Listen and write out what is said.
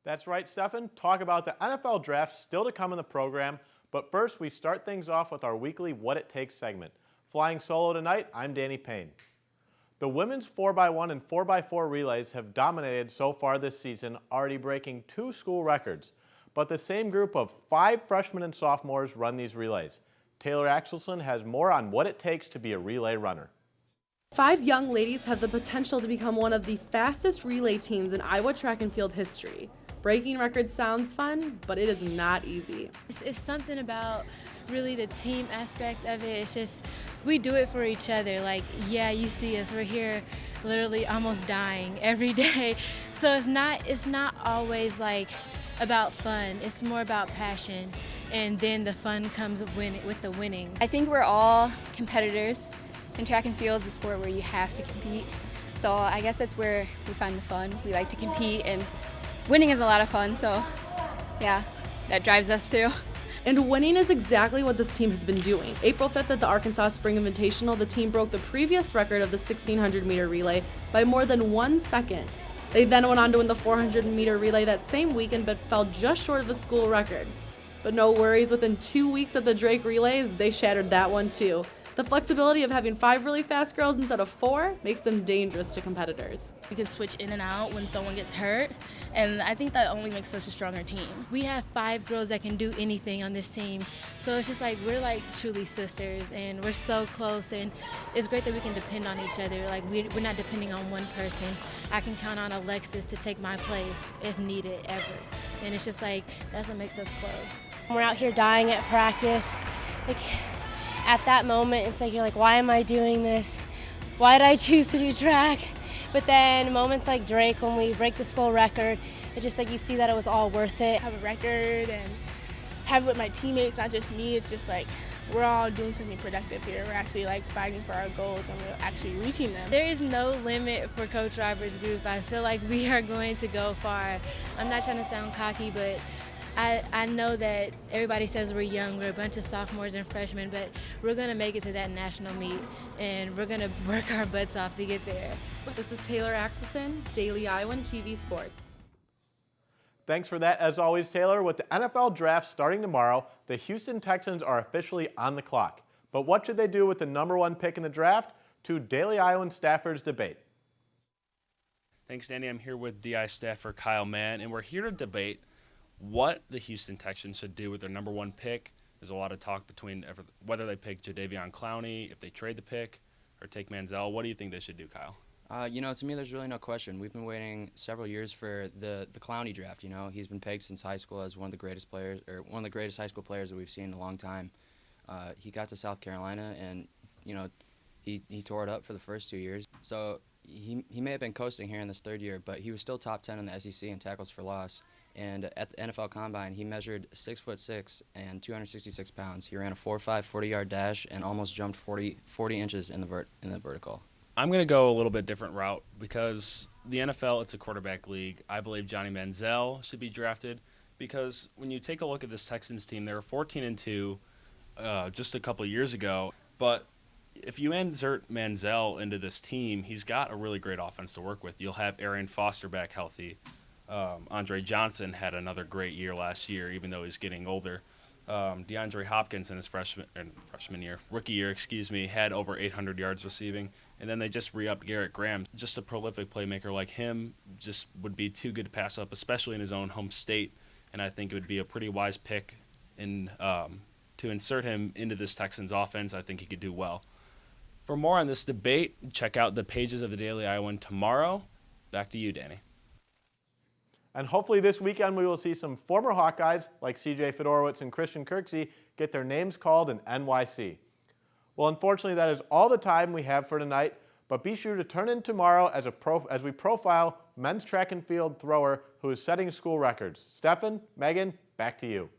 That's right, Stefan. Talk about the NFL draft still to come in the program, but first we start things off with our weekly What It Takes segment. Flying solo tonight, I'm Danny Payne. The women's 4x1 and 4x4 relays have dominated so far this season, already breaking 2 school records. But the same group of 5 freshmen and sophomores run these relays. Taylor Axelson has more on what it takes to be a relay runner. 5 young ladies have the potential to become one of the fastest relay teams in Iowa track and field history. Breaking records sounds fun, but it is not easy. It's something about really the team aspect of it. It's just, we do it for each other. Like, yeah, you see us, we're here literally almost dying every day. So it's not always like about fun. It's more about passion. And then the fun comes with the winning. I think we're all competitors, and track and field is a sport where you have to compete. So I guess that's where we find the fun. We like to compete, and winning is a lot of fun, so yeah, that drives us too. And winning is exactly what this team has been doing. April 5th at the Arkansas Spring Invitational, the team broke the previous record of the 1,600-meter relay by more than 1 second. They then went on to win the 400-meter relay that same weekend, but fell just short of the school record. But no worries, within 2 weeks at the Drake Relays, they shattered that one too. The flexibility of having 5 really fast girls instead of 4 makes them dangerous to competitors. You can switch in and out when someone gets hurt, and I think that only makes us a stronger team. We have 5 girls that can do anything on this team, so it's just like we're like truly sisters, and we're so close, and it's great that we can depend on each other. Like we're not depending on one person. I can count on Alexis to take my place if needed ever, and it's just like that's what makes us close. We're out here dying at practice. At that moment, it's like you're like, why am I doing this? Why did I choose to do track? But then moments like Drake, when we break the school record, it's just like you see that it was all worth it. Have a record and have it with my teammates, not just me. It's just like we're all doing something productive here. We're actually like fighting for our goals and we're actually reaching them. There is no limit for Coach Roberts' group. I feel like we are going to go far. I'm not trying to sound cocky, but I know that everybody says we're young, we're a bunch of sophomores and freshmen, but we're going to make it to that national meet, and we're going to work our butts off to get there. This is Taylor Axelson, Daily Iowan TV Sports. Thanks for that, as always, Taylor. With the NFL draft starting tomorrow, the Houston Texans are officially on the clock. But what should they do with the #1 pick in the draft? 2 Daily Iowan staffers debate. Thanks, Danny. I'm here with DI staffer Kyle Mann, and we're here to debate what the Houston Texans should do with their #1 pick. There's a lot of talk between whether they pick Jadeveon Clowney, if they trade the pick, or take Manziel. What do you think they should do, Kyle? To me, there's really no question. We've been waiting several years for the Clowney draft. He's been pegged since high school as one of the greatest players, or one of the greatest high school players that we've seen in a long time. He got to South Carolina, and he tore it up for the first 2 years. So he may have been coasting here in this 3rd year, but he was still top 10 in the SEC in tackles for loss. And at the NFL Combine, he measured 6'6" and 266 pounds. He ran a 4.5 40-yard dash and almost jumped 40 inches in the vertical. I'm going to go a little bit different route because the NFL, it's a quarterback league. I believe Johnny Manziel should be drafted because when you take a look at this Texans team, they were 14-2 just a couple of years ago. But if you insert Manziel into this team, he's got a really great offense to work with. You'll have Arian Foster back healthy. Andre Johnson had another great year last year, even though he's getting older. DeAndre Hopkins in his rookie year, had over 800 yards receiving. And then they just re-upped Garrett Graham. Just a prolific playmaker like him just would be too good to pass up, especially in his own home state. And I think it would be a pretty wise pick to insert him into this Texans offense. I think he could do well. For more on this debate, check out the pages of the Daily Iowan tomorrow. Back to you, Danny. And hopefully this weekend we will see some former Hawkeyes like CJ Fedorowicz and Christian Kirksey get their names called in NYC. Well, unfortunately, that is all the time we have for tonight, but be sure to turn in tomorrow as we profile men's track and field thrower who is setting school records. Stefan, Megan, back to you.